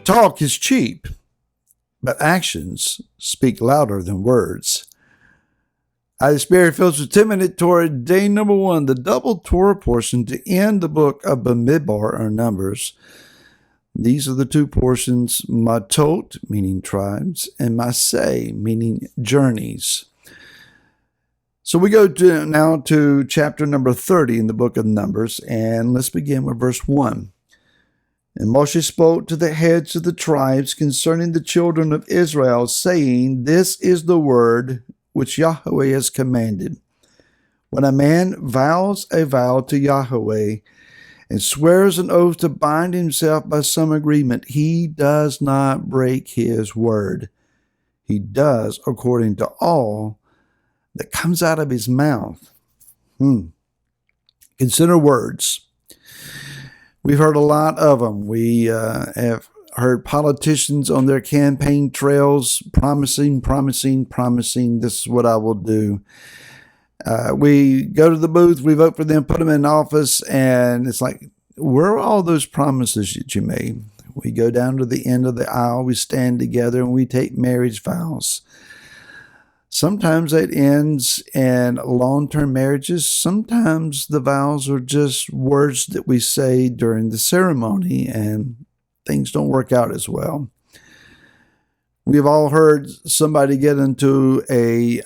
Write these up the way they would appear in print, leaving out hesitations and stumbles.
Talk is cheap, but actions speak louder than words. The Spirit fills with 10-minute Torah, day number 1, the double Torah portion to end the book of Bamidbar, or Numbers. These are the two portions, Matot, meaning tribes, and Masei, meaning journeys. So we go now to chapter number 30 in the book of Numbers, and let's begin with verse 1. And Moshe spoke to the heads of the tribes concerning the children of Israel, saying, This is the word which Yahweh has commanded. When a man vows a vow to Yahweh and swears an oath to bind himself by some agreement, he does not break his word. He does according to all that comes out of his mouth. Consider words. We've heard a lot of them. We have heard politicians on their campaign trails promising, this is what I will do. We go to the booth, we vote for them, put them in office, and it's like, where are all those promises that you made? We go down to the end of the aisle, we stand together, and we take marriage vows. Sometimes it ends in long-term marriages. Sometimes the vows are just words that we say during the ceremony, and things don't work out as well. We've all heard somebody get into a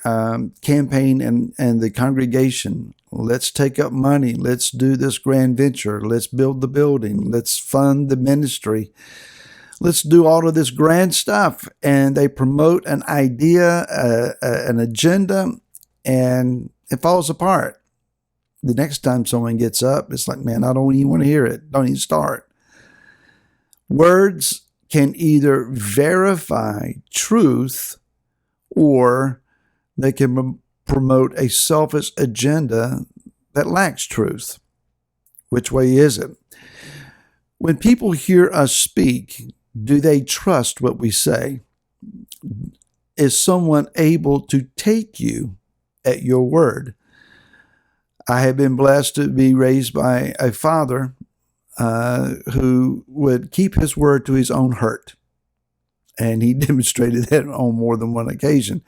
campaign and the congregation. Let's take up money. Let's do this grand venture. Let's build the building. Let's fund the ministry. Let's do all of this grand stuff. And they promote an idea, an agenda, and it falls apart. The next time someone gets up, it's like, man, I don't even want to hear it. Don't even start. Words can either verify truth or they can promote a selfish agenda that lacks truth. Which way is it? When people hear us speak, do they trust what we say? Is someone able to take you at your word? I have been blessed to be raised by a father who would keep his word to his own hurt. And he demonstrated that on more than one occasion.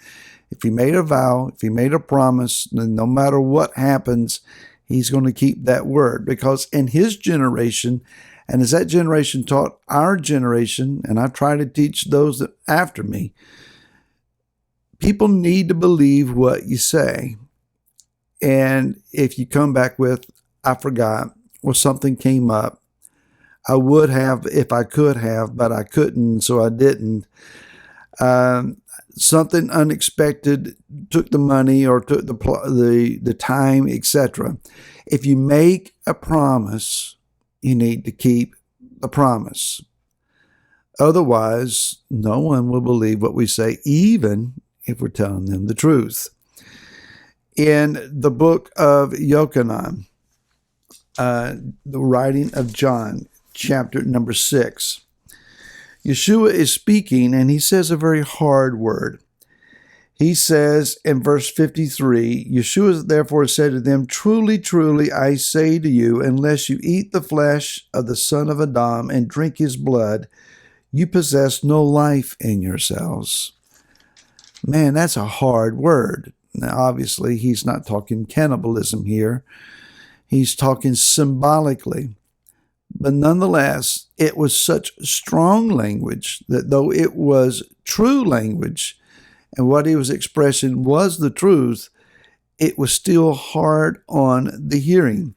If he made a vow, if he made a promise, then no matter what happens, he's going to keep that word. Because in his generation, and as that generation taught our generation, and I try to teach those that after me, people need to believe what you say. And if you come back with, I forgot, or something came up, I would have if I could have, but I couldn't, so I didn't. Something unexpected took the money or took the time, etc. If you make a promise, you need to keep the promise. Otherwise, no one will believe what we say, even if we're telling them the truth. In the book of Yochanan, the writing of John, chapter number 6, Yeshua is speaking, and he says a very hard word. He says in verse 53, Yeshua therefore said to them, Truly, truly, I say to you, unless you eat the flesh of the Son of Adam and drink his blood, you possess no life in yourselves. Man, that's a hard word. Now, obviously, he's not talking cannibalism here. He's talking symbolically. But nonetheless, it was such strong language that though it was true language and what he was expressing was the truth, it was still hard on the hearing.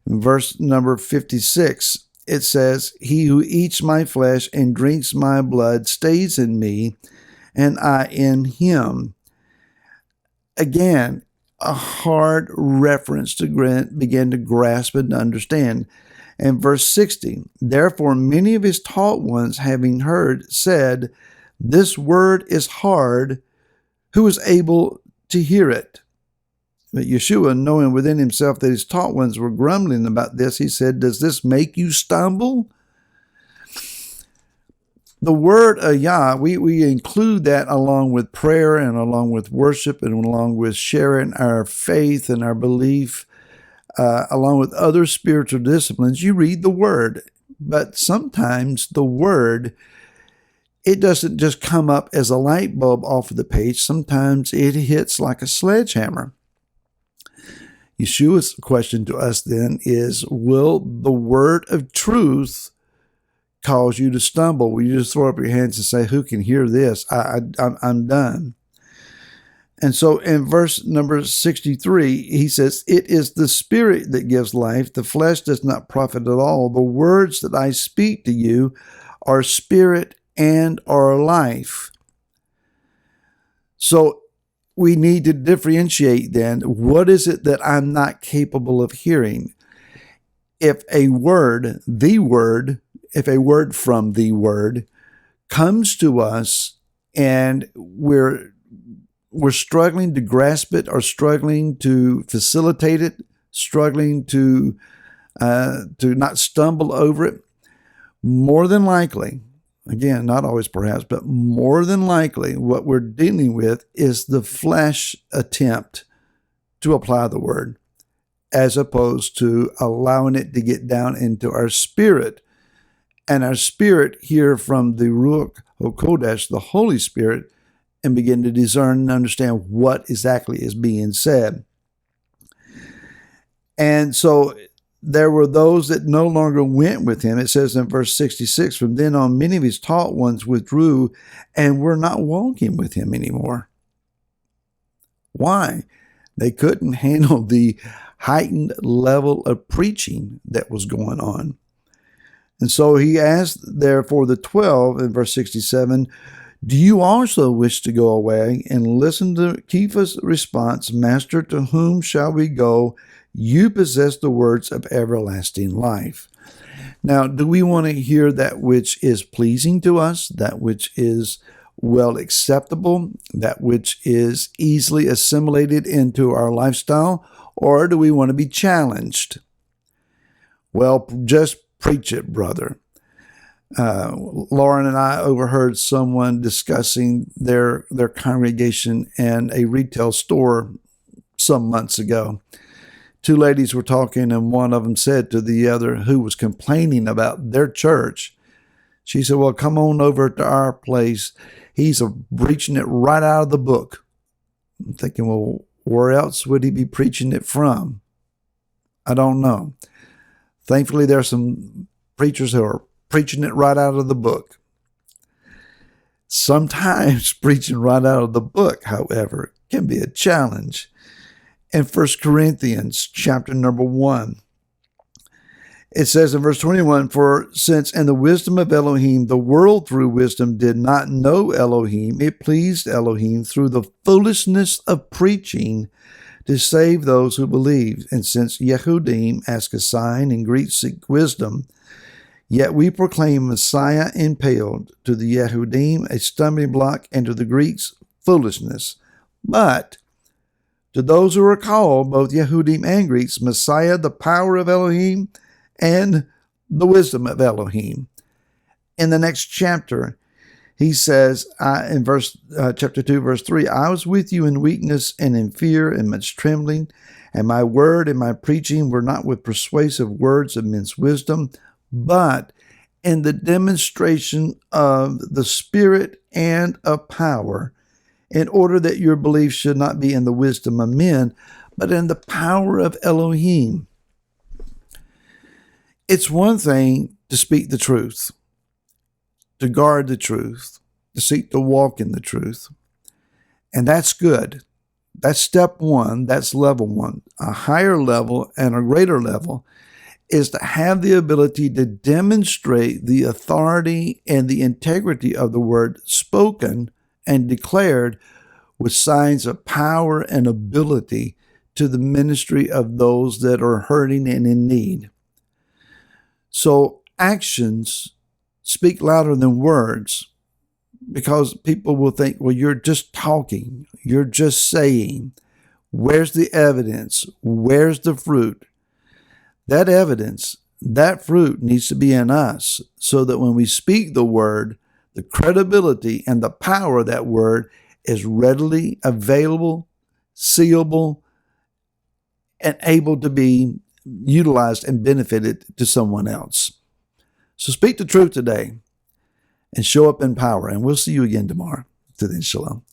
In verse number 56, it says, He who eats my flesh and drinks my blood stays in me, and I in him. Again, a hard reference to begin to grasp and understand. And verse 60, Therefore many of his taught ones, having heard, said, This word is hard. Who is able to hear it? But Yeshua, knowing within himself that his taught ones were grumbling about this, he said, Does this make you stumble? The word Yah, we include that along with prayer and along with worship and along with sharing our faith and our belief, along with other spiritual disciplines. You read the word, but sometimes the word it doesn't just come up as a light bulb off of the page. Sometimes it hits like a sledgehammer. Yeshua's question to us then is, will the word of truth cause you to stumble? Will you just throw up your hands and say, who can hear this? I'm done. And so in verse number 63, he says, it is the spirit that gives life. The flesh does not profit at all. The words that I speak to you are spirit and are life. So we need to differentiate then, what is it that I'm not capable of hearing? If a word from the word comes to us and we're struggling to grasp it or struggling to facilitate it, struggling to not stumble over it, more than likely, again, not always perhaps, but more than likely, what we're dealing with is the flesh attempt to apply the word, as opposed to allowing it to get down into our spirit, and our spirit hear from the Ruach HaKodesh, the Holy Spirit, and begin to discern and understand what exactly is being said. And so there were those that no longer went with him. It says in verse 66, from then on, many of his taught ones withdrew and were not walking with him anymore. Why? They couldn't handle the heightened level of preaching that was going on. And so he asked, therefore, the 12 in verse 67, do you also wish to go away? And listen to Kepha's response, Master, to whom shall we go? You possess the words of everlasting life. Now, do we want to hear that which is pleasing to us, that which is well acceptable, that which is easily assimilated into our lifestyle, or do we want to be challenged? Well, just preach it, brother. Lauren and I overheard someone discussing their congregation in a retail store some months ago. Two ladies were talking, and one of them said to the other, who was complaining about their church, she said, well, come on over to our place. He's preaching it right out of the book. I'm thinking, well, where else would he be preaching it from? I don't know. Thankfully, there are some preachers who are preaching it right out of the book. Sometimes preaching right out of the book, however, can be a challenge. In 1 Corinthians chapter number 1, it says in verse 21, for since in the wisdom of Elohim, the world through wisdom did not know Elohim, it pleased Elohim through the foolishness of preaching to save those who believe. And since Yehudim ask a sign and Greeks seek wisdom, yet we proclaim Messiah impaled, to the Yehudim a stumbling block, and to the Greeks foolishness. But to those who are called, both Yehudim and Greeks, Messiah, the power of Elohim, and the wisdom of Elohim. In the next chapter, he says, in chapter 2, verse 3, I was with you in weakness and in fear and much trembling, and my word and my preaching were not with persuasive words of men's wisdom, but in the demonstration of the Spirit and of power, in order that your belief should not be in the wisdom of men, but in the power of Elohim. It's one thing to speak the truth, to guard the truth, to seek to walk in the truth. And that's good. That's step one. That's level one. A higher level and a greater level is to have the ability to demonstrate the authority and the integrity of the word spoken and declared with signs of power and ability to the ministry of those that are hurting and in need. So actions speak louder than words, because people will think, well, you're just talking, you're just saying. Where's the evidence? Where's the fruit? That evidence, that fruit needs to be in us, so that when we speak the word, the credibility and the power of that word is readily available, seeable, and able to be utilized and benefited to someone else. So speak the truth today. and show up in power. And we'll see you again tomorrow. To then, shalom.